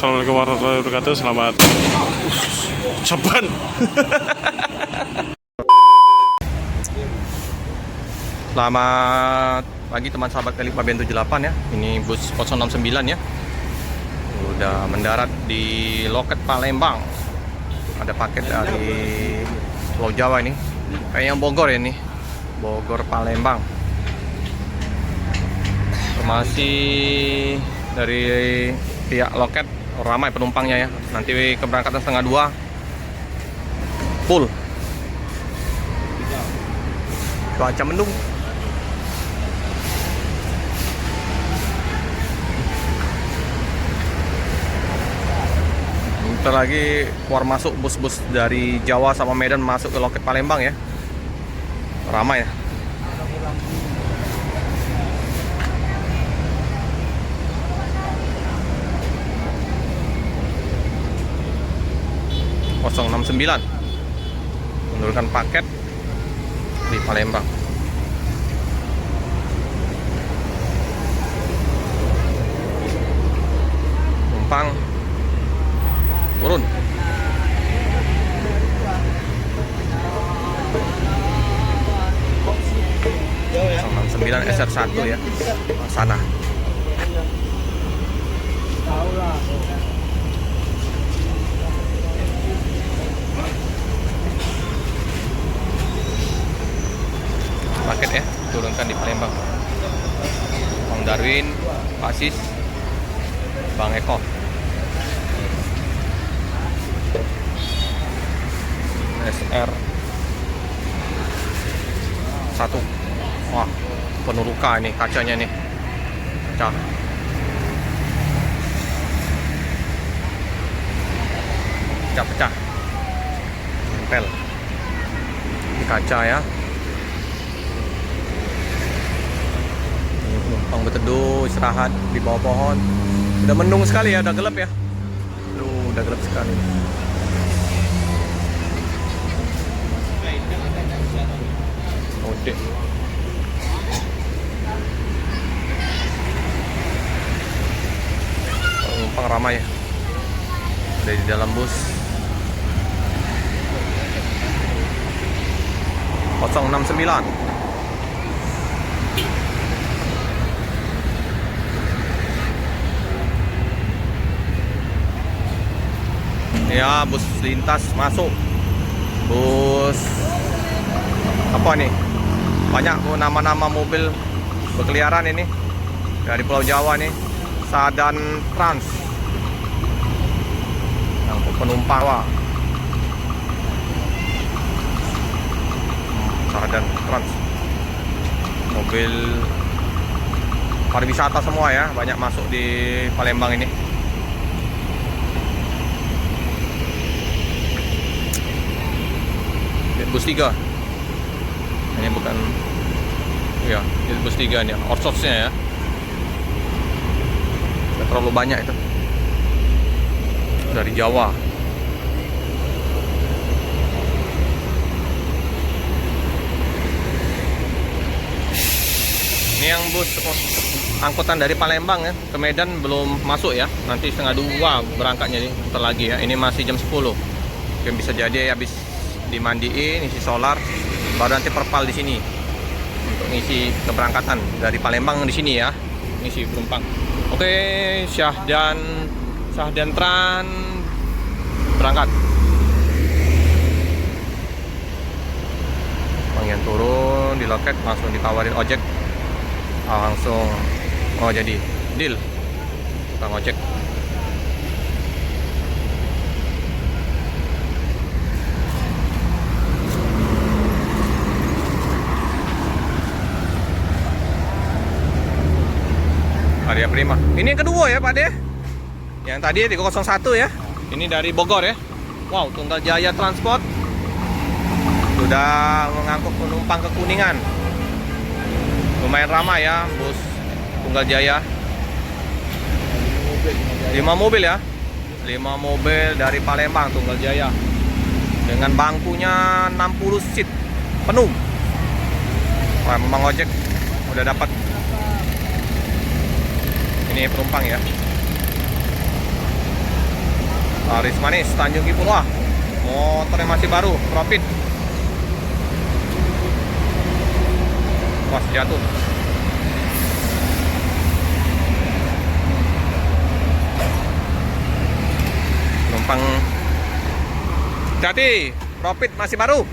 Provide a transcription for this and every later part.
Assalamualaikum warahmatullahi wabarakatuh. Selamat Saban. Selamat pagi teman sahabat Kali Paben 78 ya. Ini bus 069 ya. Udah mendarat di loket Palembang. Ada paket dari Pulau Jawa ini. Kayaknya Bogor ya ini. Bogor Palembang. Informasi dari pihak loket, ramai penumpangnya ya. Nanti keberangkatan setengah 2 full. Cuaca mendung. Bentar lagi keluar masuk bus-bus dari Jawa sama Medan masuk ke loket Palembang ya. Ramai ya. .069 menurunkan paket di Palembang. Penumpang turun. 069 SR1 ya, sana. Paket ya, turunkan di Palembang. Bang Darwin, Pak Sis, Bang Eko. SR 1. Wah, penuh luka ini kacanya nih. Pecah. Pecah-pecah. Nempel di kaca ya. Penumpang berteduh, istirahat di bawah pohon. Udah mendung sekali ya, udah gelap ya. Udah gelap sekali. Ode. Penumpang ramai ya. Ada di dalam bus 069. Ya, bus lintas masuk. Bus apa nih? Banyak nama-nama mobil berkeliaran ini dari Pulau Jawa nih. Sadan Trans. Angkut penumpang wah. Sadan Trans. Mobil pariwisata semua ya, banyak masuk di Palembang ini. Bus 3 ini bukan ya, ini bus 3 nih, Orsotsnya ya. Tidak terlalu banyak itu dari Jawa. Ini yang bus angkutan dari Palembang ya ke Medan belum masuk ya, nanti setengah 2 berangkatnya nih, bentar lagi ya. Ini masih jam 10. Mungkin bisa jadi habis dimandiin, isi solar, baru nanti perpal di sini untuk ngisi keberangkatan dari Palembang di sini ya, ngisi penumpang. Oke, Syahdan Tran berangkat. Pengen turun di loket langsung ditawarin ojek, langsung jadi deal tentang ojek. Arya Prima. Ini yang kedua ya Pak De. Yang tadi 301 ya. Ini dari Bogor ya. Wow, Tunggal Jaya Transport sudah mengangkut penumpang ke Kuningan. Lumayan ramai ya bus Tunggal Jaya. 5 mobil ya. 5 mobil dari Palembang Tunggal Jaya. Dengan bangkunya 60 seat penuh. Wah, memang ojek udah dapat. Ini penumpang ya. Laris Manis Tanjung Kipul. Wah, motornya masih baru, Profit. Wah, jatuh. Numpang. Hati-hati, Profit masih baru.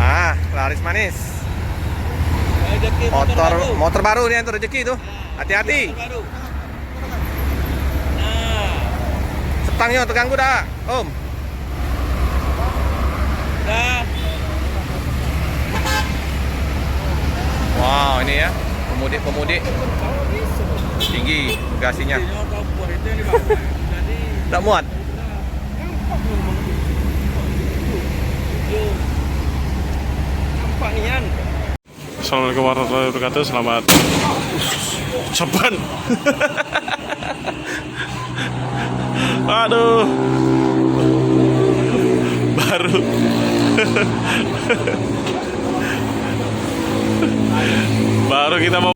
Ah, Laris Manis. Motor baru nih, itu rezeki tuh. Hati-hati. Setangnya terganggu dah, Om. Wow, ini ya, pemudik tinggi bagasinya. Tak muat. Assalamualaikum warahmatullahi wabarakatuh. Selamat Ceban. Aduh. Baru. Baru kita mau.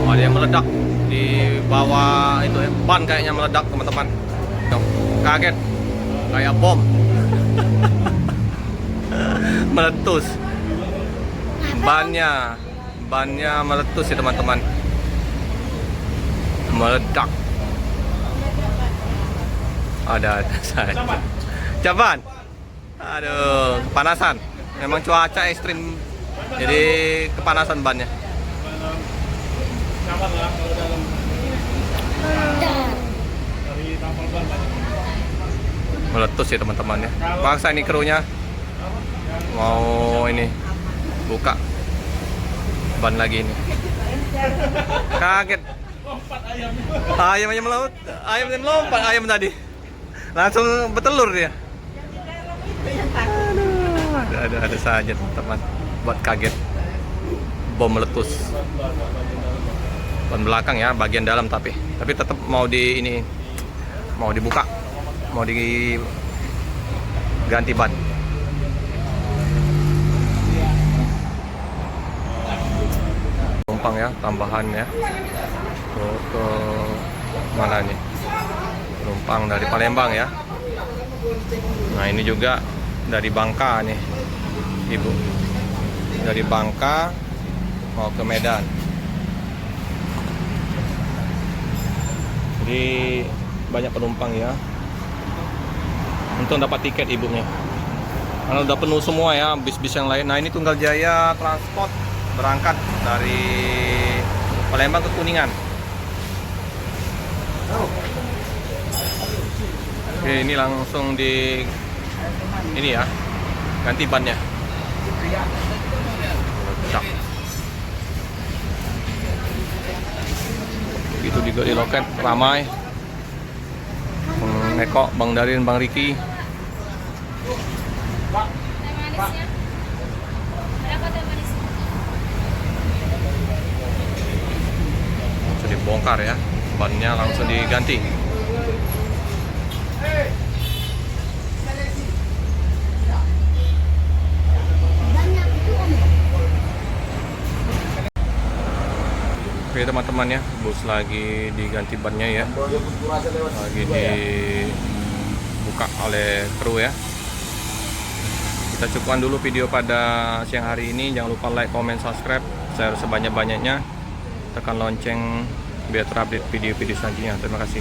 Ada yang meledak di bawah itu ya. Ban kayaknya meledak, teman-teman. Kaget. Kayak bom. Meletus. Bannya meletus ya, teman-teman. Meledak. Ada saja. Jaban. Aduh, kepanasan. Memang cuaca ekstrim, jadi kepanasan bannya. Meletus ya, teman-teman ya. Bangsa ini krunya mau ini buka ban lagi ini. Kaget. Ayamnya melompat, ayam tadi. Langsung bertelur dia. Ada saja, teman-teman. Buat kaget. Bom meletus. Ban belakang ya, bagian dalam tapi tetap mau dibuka. Mau diganti ban. Numpang ya, tambahan ya. Ke mana nih? Numpang dari Palembang ya. Nah, ini juga dari Bangka nih, Ibu. Dari Bangka mau ke Medan. Jadi banyak penumpang ya. Untung dapat tiket ibunya. Karena udah penuh semua ya bis-bis yang lain. Nah, ini Tunggal Jaya Transport berangkat dari Palembang ke Kuningan. Oke, ini langsung di ini ya, ganti bannya. Ledak. Itu juga di loket ramai. Bang Eko, Bang Darin, Bang Riki. Langsung dibongkar ya, bannya langsung diganti. Oke, teman-teman ya, bus lagi diganti bannya ya, lagi dibuka oleh kru ya. Kita cukupkan dulu video pada siang hari ini. Jangan lupa like, comment, subscribe, share sebanyak-banyaknya, tekan lonceng biar terupdate video-video selanjutnya. Terima kasih.